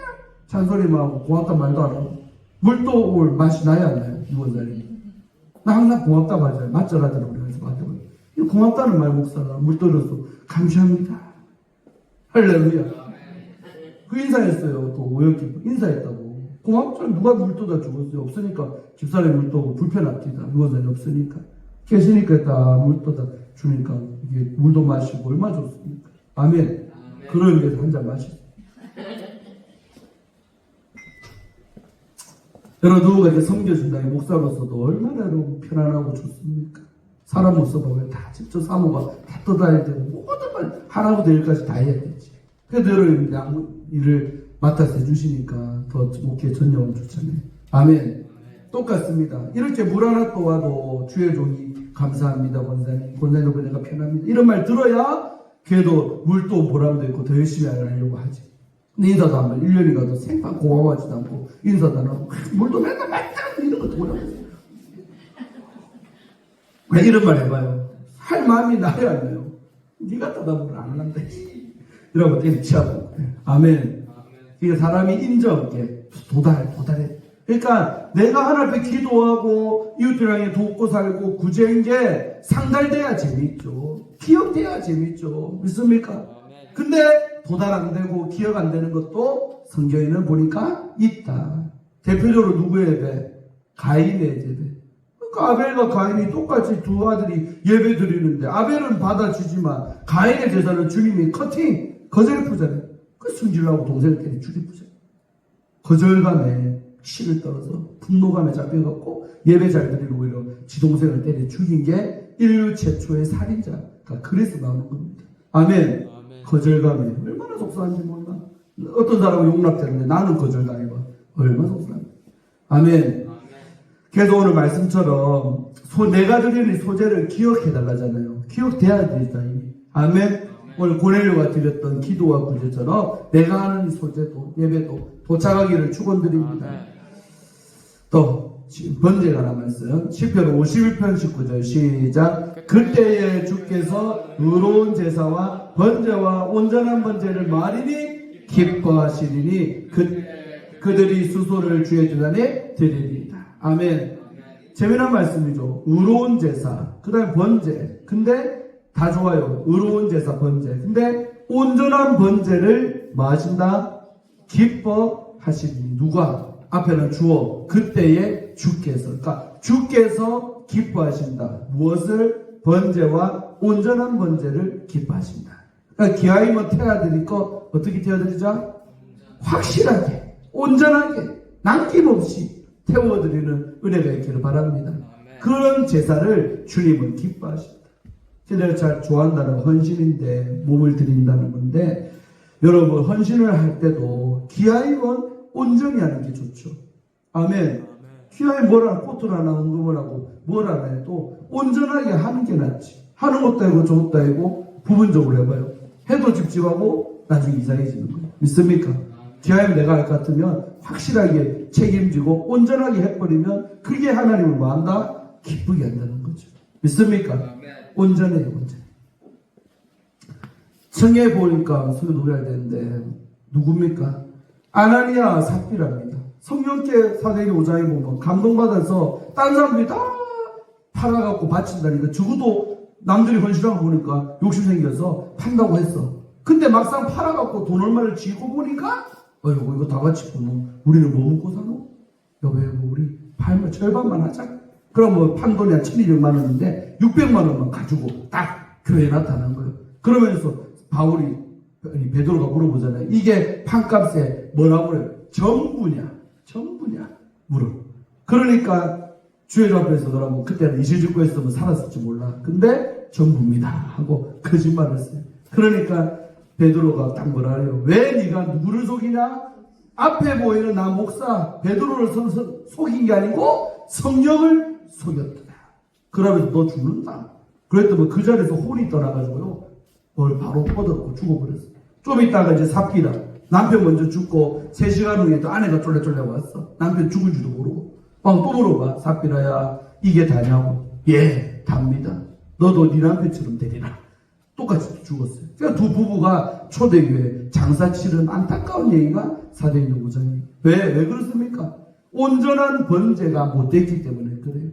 S2: 잔소리만 하고 고맙다 말도 안 하고, 물 떠올 맛이 나야 안 나요, 유언자님. 나 항상 고맙다고 하잖아요. 맞절하더라고요. 그래서 맞다고. 고맙다는 말 목사가 물 떠줘서 감사합니다. 할렐루야. 그 인사했어요. 또 오역기 인사했다고. 고맙죠. 누가 물 떠다 죽었어요. 없으니까 집사람이 물 떠고 불편합니다. 유언자님 없으니까. 계시니까 다 물 떠다 주니까 이게 물도 마시고 얼마나 좋습니까? 아멘. 그런 데서 한 잔 마시죠. 여러분 누구가 이렇게 섬겨준다니 목사로서도 얼마나 여러분 편안하고 좋습니까? 사람 못 써보면 다 직접 사모가 다 떠다닐 때고 모든 말 하나부터 열까지 다 해야 되지. 그래도 여러분 아무 일을 맡아서 해주시니까 더 목회에 전념하면 좋잖아요. 아멘. 똑같습니다. 이렇게 물 하나 떠와도 주의 종이 감사합니다. 권사님 내가 편합니다. 이런 말 들어야 걔도 물 또 보람도 있고 더 열심히 하려고 하지. 근데 인사도 안 말, 1년이 가도 생판 고마워하지도 않고 인사도 안 하고 물도 맨날 맞다 이런 것도 뭐라고 해요. 왜 이런 말 해봐요. 할 마음이 나야 안 나요. 네가 떠다 보면 안 난다. 이러고 때리치하고. 아멘. 이게 사람이 인정게 도달해. 그러니까 내가 하나님 앞에 기도하고 이웃들 향해 돕고 살고 구제인 게 상달돼야 재미있죠. 기억돼야 재미있죠. 믿습니까? 근데 도달 안 되고 기억 안 되는 것도 성경에는 보니까 있다. 대표적으로 누구의 예배? 가인의 예배. 그러니까 아벨과 가인이 똑같이 두 아들이 예배 드리는데 아벨은 받아주지만 가인의 제사는 주님이 거절을 부잖아요. 그 승질나고 동생을 때려 죽이부잖아요. 거절감에 치를 떨어서 분노감에 잡혀갖고 예배 잘 드리고 오히려 지동생을 때려 죽인 게 인류 최초의 살인자가 그래서 나오는 겁니다. 아멘. 거절감에 얼마나 속상한지 몰라. 어떤 사람은 용납되는데 나는 거절당해봐. 얼마나 속상해. 아멘. 그래서 오늘 말씀처럼 내가 드리는 소재를 기억해 달라잖아요. 기억돼야 되겠다. 아멘. 오늘 고넬료가 드렸던 기도와 구제처럼 내가 하는 소재도 예배도 도착하기를 축원드립니다. 또 번제가 남았어요. 시편 51편 19절 시작. 그때에 주께서 의로운 제사와 번제와 온전한 번제를 마리니 기뻐하시리니 그들이 수소를 주의 주단에 드리리이다. 아멘. 재미난 말씀이죠. 의로운 제사, 그 다음에 번제. 근데 다 좋아요. 의로운 제사, 번제. 근데 온전한 번제를 뭐 하신다? 기뻐하시니. 누가? 앞에는 주어. 그때에 주께서. 그러니까 주께서 기뻐하신다. 무엇을? 번제와 온전한 번제를 기뻐하신다. 그러니까 기아이면 태워드릴 거 어떻게 태워드리자? 확실하게, 온전하게, 남김없이 태워드리는 은혜가 있기를 바랍니다. 그런 제사를 주님은 기뻐하십니다. 제가 잘 좋아한다는 헌신인데 몸을 드린다는 건데 여러분 헌신을 할 때도 기아이면 온전히 하는 게 좋죠. 아멘. 기아이 뭘 하나 꽃을 하나 헌금을 하고 뭘 하나 해도 온전하게 하는 게 낫지. 하는 것도 아니고 저것도 아니고 부분적으로 해봐요. 해도 찝찝하고 나중에 이상해지는 거예요. 믿습니까? 기아이면 내가 할 것 같으면 확실하게 책임지고 온전하게 해버리면 그게 하나님을 뭐 한다? 기쁘게 한다는 거죠. 믿습니까? 온전해요, 온전해. 청해 보니까 소리 노래할 되는데 누굽니까? 아나니아 삽비라입니다. 성령께 사도행 5장에 보면 감동받아서 다른 사람들이 다 팔아갖고 바친다니까 적어도 남들이 헌신하고 보니까 욕심 생겨서 판다고 했어. 근데 막상 팔아갖고 돈 얼마를 쥐고 보니까 여보 이거 다 바치고 우리는 뭐 먹고 사노? 여보 우리 팔면 절반만 하자. 그럼 뭐 판 돈이 한 1200만 원인데 600만 원만 가지고 딱 교회에 나타난 거예요. 그러면서 바울이 베드로가 물어보잖아요. 이게 판값에 뭐라고 그래요? 전부냐 물어. 그러니까 주의 앞에서 그러면 그때는 이실직고 했으면 살았을지 몰라. 근데 전부입니다 하고 거짓말을 했어요. 그러니까 베드로가 딱 뭐라 해요? 왜 네가 누구를 속이냐? 앞에 보이는 나 목사 베드로를 속인 게 아니고 성령을 속였다. 그러면서 너 죽는다. 그랬더니 그 자리에서 혼이 떠나가지고요. 뭘 바로 뻗어놓고 죽어버렸어. 좀 있다가 이제 삽비라. 남편 먼저 죽고 3시간 후에 또 아내가 쫄래쫄래 왔어. 남편 죽은지도 모르고. 또 물어봐. 삽비라야 이게 다냐고. 예, 답니다. 너도 네 남편처럼 되리라. 똑같이 죽었어요. 그러니까 두 부부가 초대교회 장사 치른 안타까운 얘기가 사도행전 5장이에요. 왜 그렇습니까? 온전한 번제가 못됐기 때문에 그래요.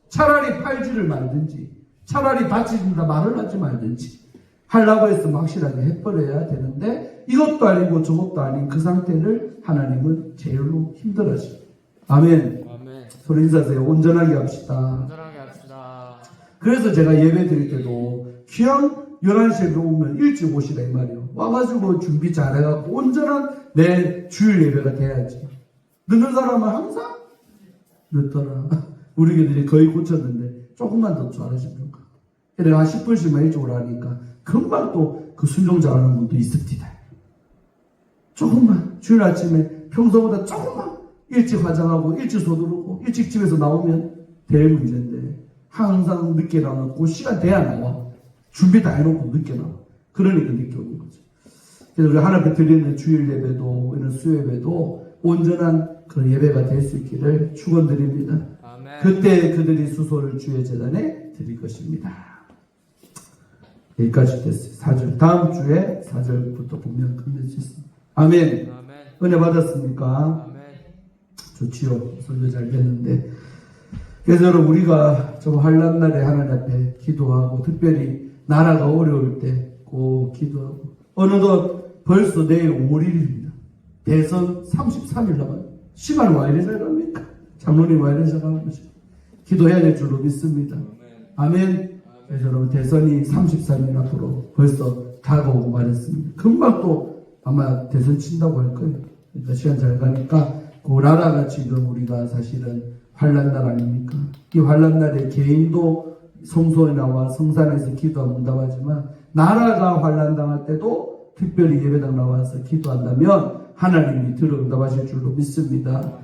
S2: 차라리 팔지를 말든지 차라리 바치진다 말을 하지 말든지 하려고 했으면 확실하게 해버려야 되는데 이것도 아니고 저것도 아닌 그 상태를 하나님은 제일로 힘들어하시죠. 아멘. 소리 인사하세요. 온전하게 합시다.
S1: 온전하게 합시다.
S2: 그래서 제가 예배 드릴 때도 그냥 11시에 오면 일찍 오시라 이 말이에요. 와가지고 준비 잘해갖고 온전한 내 주일 예배가 돼야지. 늦는 사람은 항상 늦더라. 우리 교들이 거의 고쳤는데 조금만 더 잘하시면 가. 그래 한 10분씩만 일찍 오라니까 금방 또 그 순종 잘하는 분도 있습니다. 조금만 주일 아침에 평소보다 조금만 일찍 화장하고 일찍 서두르고 일찍 집에서 나오면 될 문제인데 항상 늦게 나오고 그 시간 돼야 나와. 준비 다 해놓고 늦게 나와. 그러니까 늦게 오는 거죠. 그래서 우리 하나님 드리는 주일 예배도 이런 수요예배도 온전한 그런 예배가 될 수 있기를 축원드립니다.
S1: 아멘.
S2: 그때 그들이 수소를 주의 제단에 드릴 것입니다. 여기까지 됐어요. 4절. 다음 주에 4절부터 보면 끝내주겠습니다. 아멘. 은혜 받았습니까?
S1: 아멘.
S2: 좋지요. 설교 잘 됐는데. 그래서 여러분 우리가 좀 환난 날에 하나님 앞에 기도하고 특별히 나라가 어려울 때 꼭 기도하고 어느덧 벌써 내일 5일입니다. 대선 33일 남아요. 시간 와 이래 잘 갑니까? 장로님 와 이래 잘 가는 거죠. 기도해야 될 줄로 믿습니다. 아멘. 그래서 여러분 대선이 33일 앞으로 벌써 다가오고 말했습니다. 금방 또 아마 대선 친다고 할 거예요. 그러니까 시간 잘 가니까 그 나라가 지금 우리가 사실은 환난날 아닙니까? 이 환난날에 개인도 성소에 나와 성산에서 기도하면 응답하지만 나라가 환난당할 때도 특별히 예배당 나와서 기도한다면 하나님이 들어 응답하실 줄로 믿습니다.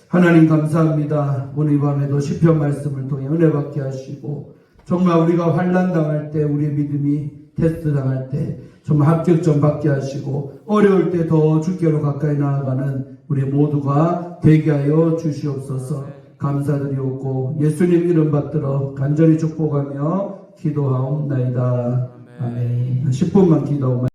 S2: 하나님 감사합니다. 오늘 이 밤에도 시편 말씀을 통해 은혜 받게 하시고 정말 우리가 환난 당할 때 우리의 믿음이 테스트 당할 때 정말 합격점 받게 하시고 어려울 때 더 주께로 가까이 나아가는 우리 모두가 되게 하여 주시옵소서. 감사드리옵고 예수님 이름 받들어 간절히 축복하며 기도하옵나이다. 아멘. 10분만 기도하고